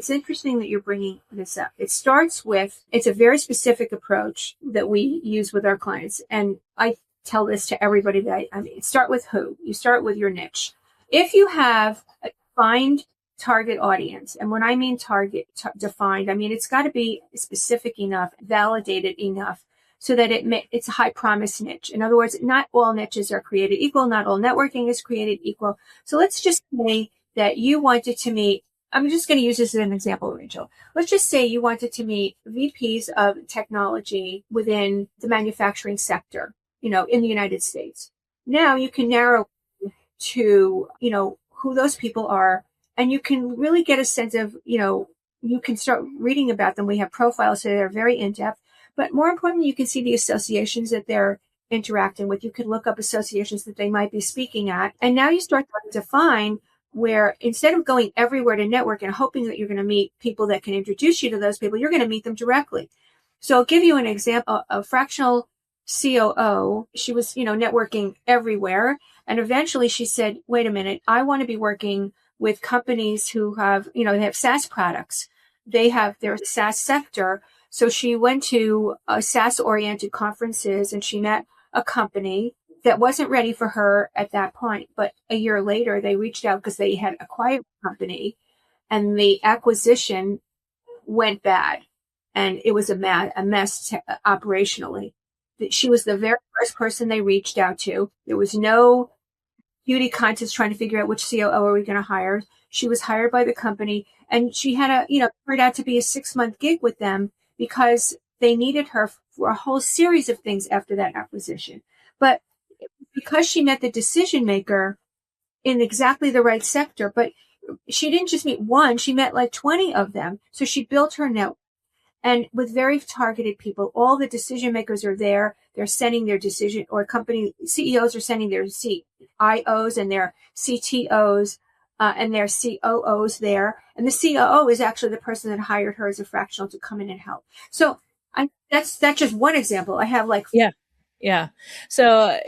It's interesting that you're bringing this up. It's a very specific approach that we use with our clients. And I tell this to everybody start with who? You start with your niche. If you have a defined target audience, and when I mean defined, I mean it's got to be specific enough, validated enough, so that it's a high promise niche. In other words, not all niches are created equal. Not all networking is created equal. So let's just say that you wanted to meet, I'm just going to use this as an example, Rachel. Let's just say you wanted to meet VPs of technology within the manufacturing sector, in the United States. Now you can narrow to, who those people are, and you can really get a sense of, you can start reading about them. We have profiles that are very in-depth, but more importantly, you can see the associations that they're interacting with. You can look up associations that they might be speaking at. And now you start to define where instead of going everywhere to network and hoping that you're going to meet people that can introduce you to those people, you're going to meet them directly. So I'll give you an example. A fractional COO, she was, networking everywhere. And eventually she said, wait a minute, I want to be working with companies who have, they have SaaS products. They have their SaaS sector. So she went to SaaS-oriented conferences and she met a company that wasn't ready for her at that point. But a year later, they reached out because they had acquired a company and the acquisition went bad. And it was a mess operationally. She was the very first person they reached out to. There was no beauty contest trying to figure out which COO are we going to hire. She was hired by the company and she had turned out to be a 6-month gig with them because they needed her for a whole series of things after that acquisition. But because she met the decision maker in exactly the right sector, but she didn't just meet one, she met like 20 of them. So she built her network. And with very targeted people, all the decision makers are there. They're sending their decision, or company CEOs are sending their CIOs and their CTOs and their COOs there. And the COO is actually the person that hired her as a fractional to come in and help. So that's just one example. I have Yeah. So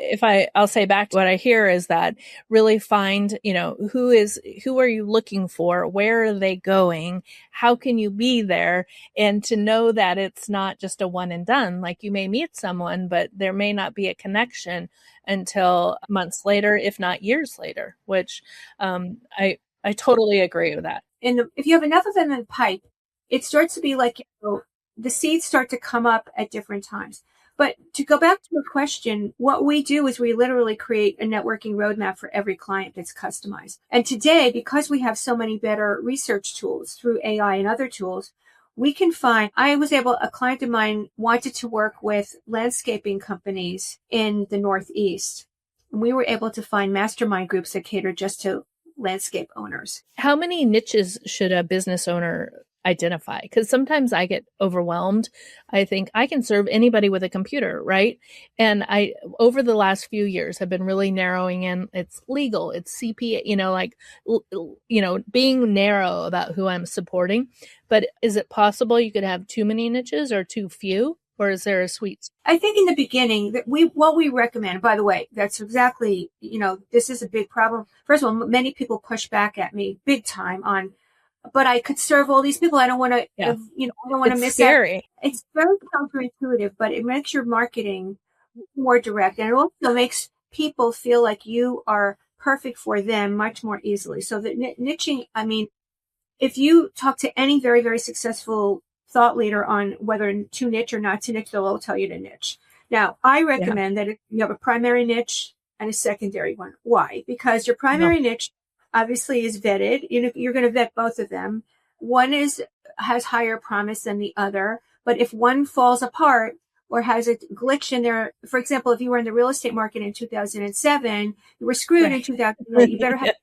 I'll say back to what I hear is that really find, who are you looking for? Where are they going? How can you be there? And to know that it's not just a one and done, like you may meet someone, but there may not be a connection until months later, if not years later, which, I totally agree with that. And if you have enough of them in the pipe, it starts to be like, the seeds start to come up at different times. But to go back to your question, what we do is we literally create a networking roadmap for every client that's customized. And today, because we have so many better research tools through AI and other tools, we can find, a client of mine wanted to work with landscaping companies in the Northeast. And we were able to find mastermind groups that cater just to landscape owners. How many niches should a business owner identify? Because sometimes I get overwhelmed. I think I can serve anybody with a computer, right? And I, over the last few years, have been really narrowing in. It's legal, it's CPA, being narrow about who I'm supporting. But is it possible you could have too many niches or too few? Or is there a sweet spot? I think in the beginning that what we recommend, by the way, that's exactly, this is a big problem. First of all, many people push back at me big time on, but I could serve all these people. I don't want to, I don't want to miss scary. out. It's very counterintuitive, but it makes your marketing more direct. And it also makes people feel like you are perfect for them much more easily. So the niching, if you talk to any very, very successful thought leader on whether to niche or not to niche, they'll all tell you to niche. Now, I recommend that if you have a primary niche and a secondary one. Why? Because your primary niche obviously is vetted. You're going to vet both of them. One has higher promise than the other. But if one falls apart or has a glitch in there, for example, if you were in the real estate market in 2007, you were screwed in 2008, you better have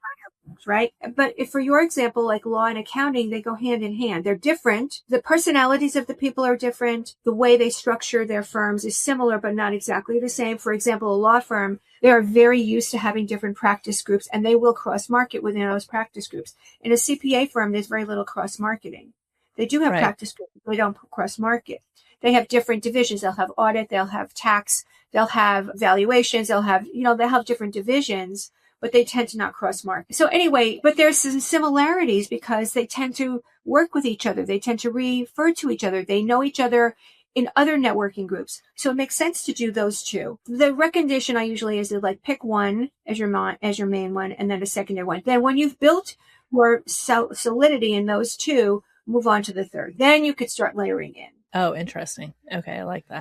right? But if for your example, like law and accounting, they go hand in hand. They're different. The personalities of the people are different. The way they structure their firms is similar, but not exactly the same. For example, a law firm, they are very used to having different practice groups, and they will cross-market within those practice groups. In a CPA firm, there's very little cross-marketing. They do have practice groups, but they don't cross-market. They have different divisions. They'll have audit, they'll have tax, they'll have valuations, they'll have different divisions. but they tend to not cross market. So anyway, but there's some similarities because they tend to work with each other. They tend to refer to each other. They know each other in other networking groups. So it makes sense to do those two. The recommendation I usually is to like pick one as your main one and then a secondary one. Then when you've built your solidity in those two, move on to the third. Then you could start layering in. Oh, interesting. Okay. I like that.